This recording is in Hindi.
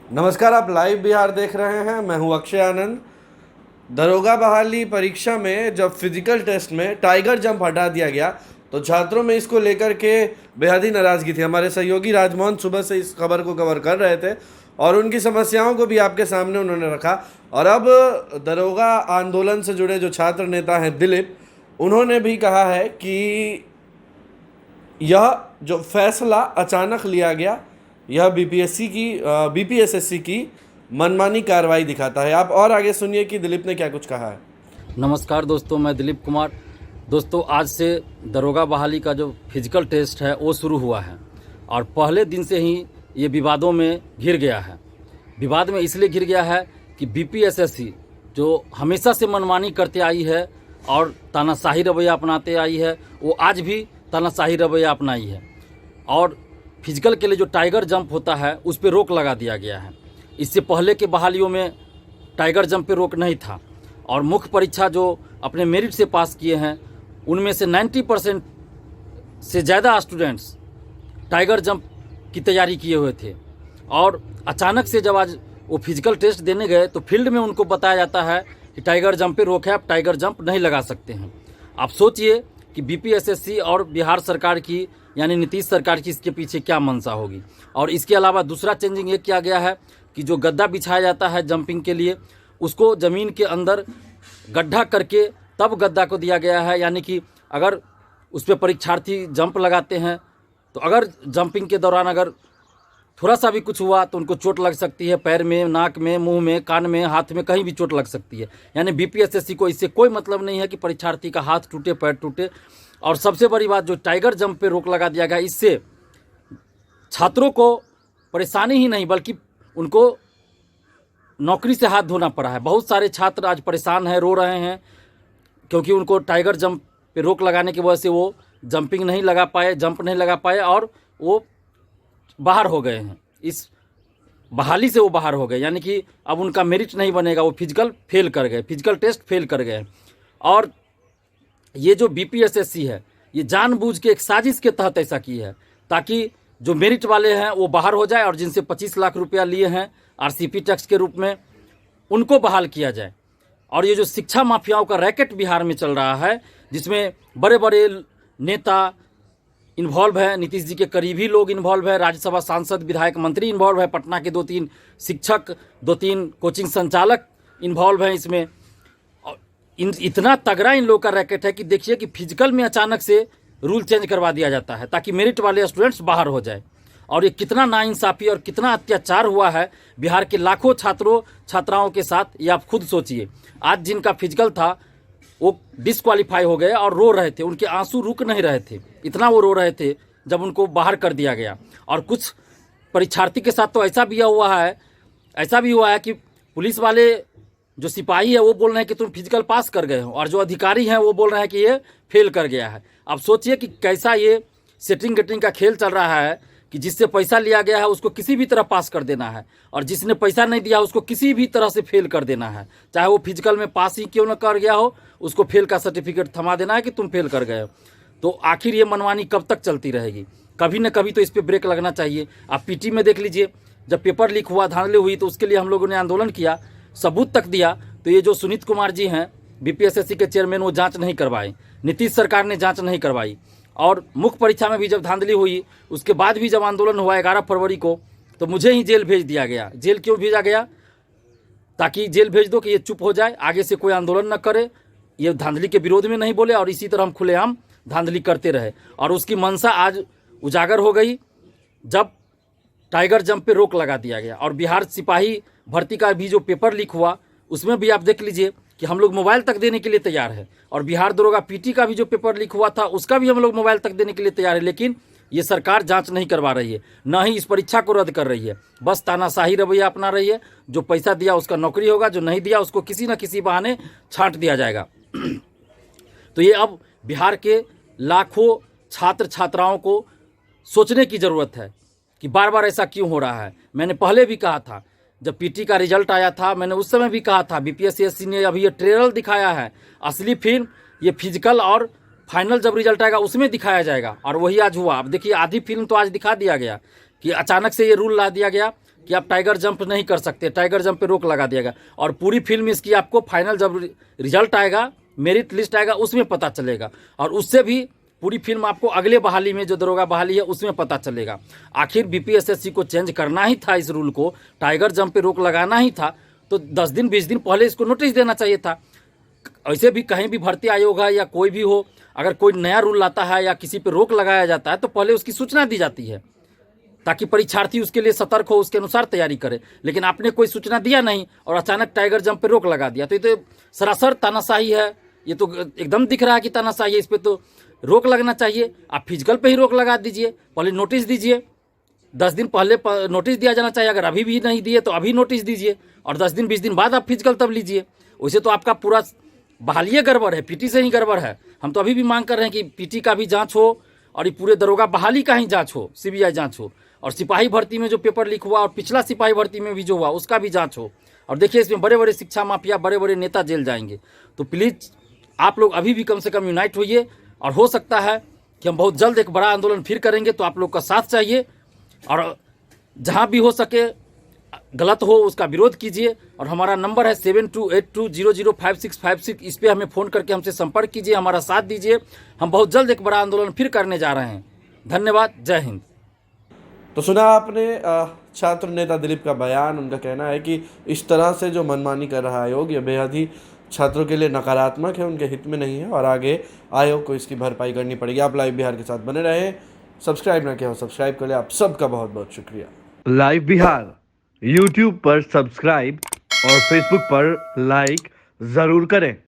नमस्कार, आप लाइव बिहार देख रहे हैं। मैं हूं अक्षय आनंद। दरोगा बहाली परीक्षा में जब फिजिकल टेस्ट में टाइगर जंप हटा दिया गया तो छात्रों में इसको लेकर के बेहद ही नाराजगी थी। हमारे सहयोगी राजमोहन सुबह से इस खबर को कवर कर रहे थे और उनकी समस्याओं को भी आपके सामने उन्होंने रखा। और अब दरोगा आंदोलन से जुड़े जो छात्र नेता हैं दिलीप, उन्होंने भी कहा है कि यह जो फैसला अचानक लिया गया, यह बीपीएसएससी की मनमानी कार्रवाई दिखाता है। आप और आगे सुनिए कि दिलीप ने क्या कुछ कहा है। नमस्कार दोस्तों, मैं दिलीप कुमार। दोस्तों, आज से दरोगा बहाली का जो फिजिकल टेस्ट है वो शुरू हुआ है और पहले दिन से ही ये विवादों में घिर गया है। विवाद में इसलिए घिर गया है कि बीपीएसएससी जो हमेशा से मनमानी करते आई है और तानाशाही रवैया अपनाते आई है, वो आज भी तानाशाही रवैया अपनाई है और फिजिकल के लिए जो टाइगर जंप होता है उस पर रोक लगा दिया गया है। इससे पहले के बहालियों में टाइगर जंप पे रोक नहीं था और मुख्य परीक्षा जो अपने मेरिट से पास किए हैं उनमें से 90% से ज़्यादा स्टूडेंट्स टाइगर जंप की तैयारी किए हुए थे। और अचानक से जब आज वो फिजिकल टेस्ट देने गए तो फील्ड में उनको बताया जाता है कि टाइगर जंप पे रोक है, आप टाइगर जंप नहीं लगा सकते हैं। आप सोचिए कि बीपीएसएससी और बिहार सरकार की यानी नीतीश सरकार की इसके पीछे क्या मंशा होगी। और इसके अलावा दूसरा चेंजिंग ये किया गया है कि जो गद्दा बिछाया जाता है जंपिंग के लिए, उसको ज़मीन के अंदर गड्ढा करके तब गद्दा को दिया गया है। यानी कि अगर उस पर परीक्षार्थी जंप लगाते हैं तो अगर जंपिंग के दौरान अगर थोड़ा सा भी कुछ हुआ तो उनको चोट लग सकती है, पैर में, नाक में, मुंह में, कान में, हाथ में, कहीं भी चोट लग सकती है। यानी बीपीएसएससी को इससे कोई मतलब नहीं है कि परीक्षार्थी का हाथ टूटे, पैर टूटे। और सबसे बड़ी बात, जो टाइगर जंप पे रोक लगा दिया गया, इससे छात्रों को परेशानी ही नहीं बल्कि उनको नौकरी से हाथ धोना पड़ा है। बहुत सारे छात्र आज परेशान हैं, रो रहे हैं क्योंकि उनको टाइगर जंप पे रोक लगाने की वजह से वो जंपिंग नहीं लगा पाए, जंप नहीं लगा पाए और वो बाहर हो गए हैं। इस बहाली से वो बाहर हो गए, यानी कि अब उनका मेरिट नहीं बनेगा, वो फिजिकल फेल कर गए, फिजिकल टेस्ट फेल कर गए। और ये जो बीपीएसएससी है ये जानबूझ के एक साजिश के तहत ऐसा की है ताकि जो मेरिट वाले हैं वो बाहर हो जाए और जिनसे 25 लाख रुपया लिए हैं आरसीपी टैक्स के रूप में उनको बहाल किया जाए। और ये जो शिक्षा माफियाओं का रैकेट बिहार में चल रहा है, जिसमें बड़े बड़े नेता इन्वॉल्व है, नीतीश जी के करीबी लोग इन्वॉल्व है, राज्यसभा सांसद, विधायक, मंत्री इन्वॉल्व है, पटना के 2-3 शिक्षक, 2-3 कोचिंग संचालक इन्वॉल्व हैं इसमें। इतना तगड़ा इन लोगों का रैकेट है कि देखिए कि फिजिकल में अचानक से रूल चेंज करवा दिया जाता है ताकि मेरिट वाले स्टूडेंट्स बाहर हो जाए। और ये कितना नाइंसाफ़ी और कितना अत्याचार हुआ है बिहार के लाखों छात्रों छात्राओं के साथ, ये आप खुद सोचिए। आज जिनका फिजिकल था वो डिसक्वालीफाई हो गए और रो रहे थे, उनके आंसू रुक नहीं रहे थे, इतना वो रो रहे थे जब उनको बाहर कर दिया गया। और कुछ परीक्षार्थी के साथ तो ऐसा भी हुआ है कि पुलिस वाले जो सिपाही है वो बोल रहे हैं कि तुम फिजिकल पास कर गए हो और जो अधिकारी हैं वो बोल रहे हैं कि ये फेल कर गया है। अब सोचिए कि कैसा ये सेटिंग गेटिंग का खेल चल रहा है कि जिससे पैसा लिया गया है उसको किसी भी तरह पास कर देना है और जिसने पैसा नहीं दिया उसको किसी भी तरह से फेल कर देना है, चाहे वो फिजिकल में पास ही क्यों न कर गया हो, उसको फेल का सर्टिफिकेट थमा देना है कि तुम फेल कर गए हो। तो आखिर ये मनमानी कब तक चलती रहेगी? कभी न कभी तो इस पर ब्रेक लगना चाहिए। आप पीटी में देख लीजिए, जब पेपर लीक हुआ, धांधली हुई, तो उसके लिए हम लोगों ने आंदोलन किया, सबूत तक दिया, तो ये जो सुनीत कुमार जी हैं बीपीएसएससी के चेयरमैन, वो जांच नहीं करवाए, नीतीश सरकार ने जांच नहीं करवाई। और मुख्य परीक्षा में भी जब धांधली हुई, उसके बाद भी जब आंदोलन हुआ 11 फरवरी को, तो मुझे ही जेल भेज दिया गया। जेल क्यों भेजा गया? ताकि जेल भेज दो कि ये चुप हो जाए, आगे से कोई आंदोलन न करे, ये धांधली के विरोध में नहीं बोले और इसी तरह हम खुलेआम धांधली करते रहे। और उसकी मंशा आज उजागर हो गई जब टाइगर जंप पे रोक लगा दिया गया। और बिहार सिपाही भर्ती का भी जो पेपर लीक हुआ उसमें भी आप देख लीजिए कि हम लोग मोबाइल तक देने के लिए तैयार है। और बिहार दरोगा पीटी का भी जो पेपर लीक हुआ था उसका भी हम लोग मोबाइल तक देने के लिए तैयार है। लेकिन ये सरकार जांच नहीं करवा रही है, ना ही इस परीक्षा को रद्द कर रही है, बस तानाशाही रवैया अपना रही है। जो पैसा दिया उसका नौकरी होगा, जो नहीं दिया उसको किसी न किसी बहाने छांट दिया जाएगा। तो ये अब बिहार के लाखों छात्र छात्राओं को सोचने की ज़रूरत है कि बार बार ऐसा क्यों हो रहा है। मैंने पहले भी कहा था, जब पीटी का रिजल्ट आया था, मैंने उस समय भी कहा था बीपीएससी ने अभी ये ट्रेलर दिखाया है, असली फिल्म ये फिजिकल और फाइनल जब रिजल्ट आएगा उसमें दिखाया जाएगा। और वही आज हुआ। अब देखिए, आधी फिल्म तो आज दिखा दिया गया कि अचानक से ये रूल ला दिया गया कि आप टाइगर जंप नहीं कर सकते, टाइगर जंप पे रोक लगा दिया गया। और पूरी फिल्म इसकी आपको फाइनल जब रिजल्ट आएगा, मेरिट लिस्ट आएगा, उसमें पता चलेगा। और उससे भी पूरी फिल्म आपको अगले बहाली में, जो दरोगा बहाली है, उसमें पता चलेगा। आखिर बीपीएसएससी को चेंज करना ही था, इस रूल को टाइगर जंप पे रोक लगाना ही था, तो 10 दिन 20 दिन पहले इसको नोटिस देना चाहिए था। ऐसे भी कहीं भी भर्ती आयोग है या कोई भी हो, अगर कोई नया रूल लाता है या किसी पे रोक लगाया जाता है तो पहले उसकी सूचना दी जाती है, ताकि परीक्षार्थी उसके लिए सतर्क हो, उसके अनुसार तैयारी करे। लेकिन आपने कोई सूचना दिया नहीं और अचानक टाइगर जंप पे रोक लगा दिया, तो ये तो सरासर तानाशाही है। ये तो एकदम दिख रहा है कि तानाशाही है। इस पर तो रोक लगना चाहिए। आप फिजिकल पे ही रोक लगा दीजिए, पहले नोटिस दीजिए। 10 दिन पहले नोटिस दिया जाना चाहिए। अगर अभी भी नहीं दिए तो अभी नोटिस दीजिए, और 10 दिन 20 दिन बाद आप फिजिकल तब लीजिए। वैसे तो आपका पूरा बहालिए गड़बड़ है, पीटी से ही गड़बड़ है। हम तो अभी भी मांग कर रहे हैं कि पीटी का भी जांच हो और ये पूरे दरोगा बहाली का ही जांच हो, सीबीआई जांच हो। और सिपाही भर्ती में जो पेपर लीक हुआ और पिछला सिपाही भर्ती में भी जो हुआ उसका भी जांच हो। और देखिए, इसमें बड़े बड़े शिक्षा माफिया, बड़े बड़े नेता जेल जाएंगे। तो प्लीज़ आप लोग अभी भी कम से कम यूनाइट होइए, और हो सकता है कि हम बहुत जल्द एक बड़ा आंदोलन फिर करेंगे। तो आप लोग का साथ चाहिए, और जहाँ भी हो सके गलत हो उसका विरोध कीजिए। और हमारा नंबर है 7282005656। इस पर हमें फ़ोन करके हमसे संपर्क कीजिए, हमारा साथ दीजिए। हम बहुत जल्द एक बड़ा आंदोलन फिर करने जा रहे हैं। धन्यवाद, जय हिंद। तो सुना आपने छात्र नेता दिलीप का बयान। उनका कहना है कि इस तरह से जो मनमानी कर रहा है आयोग, ये बेहद ही छात्रों के लिए नकारात्मक है, उनके हित में नहीं है, और आगे आयोग को इसकी भरपाई करनी पड़ेगी। आप लाइव बिहार के साथ बने रहें। सब्सक्राइब ना किया हो, सब्सक्राइब कर ले। आप सबका बहुत बहुत शुक्रिया। लाइव बिहार यूट्यूब पर सब्सक्राइब और फेसबुक पर लाइक ज़रूर करें।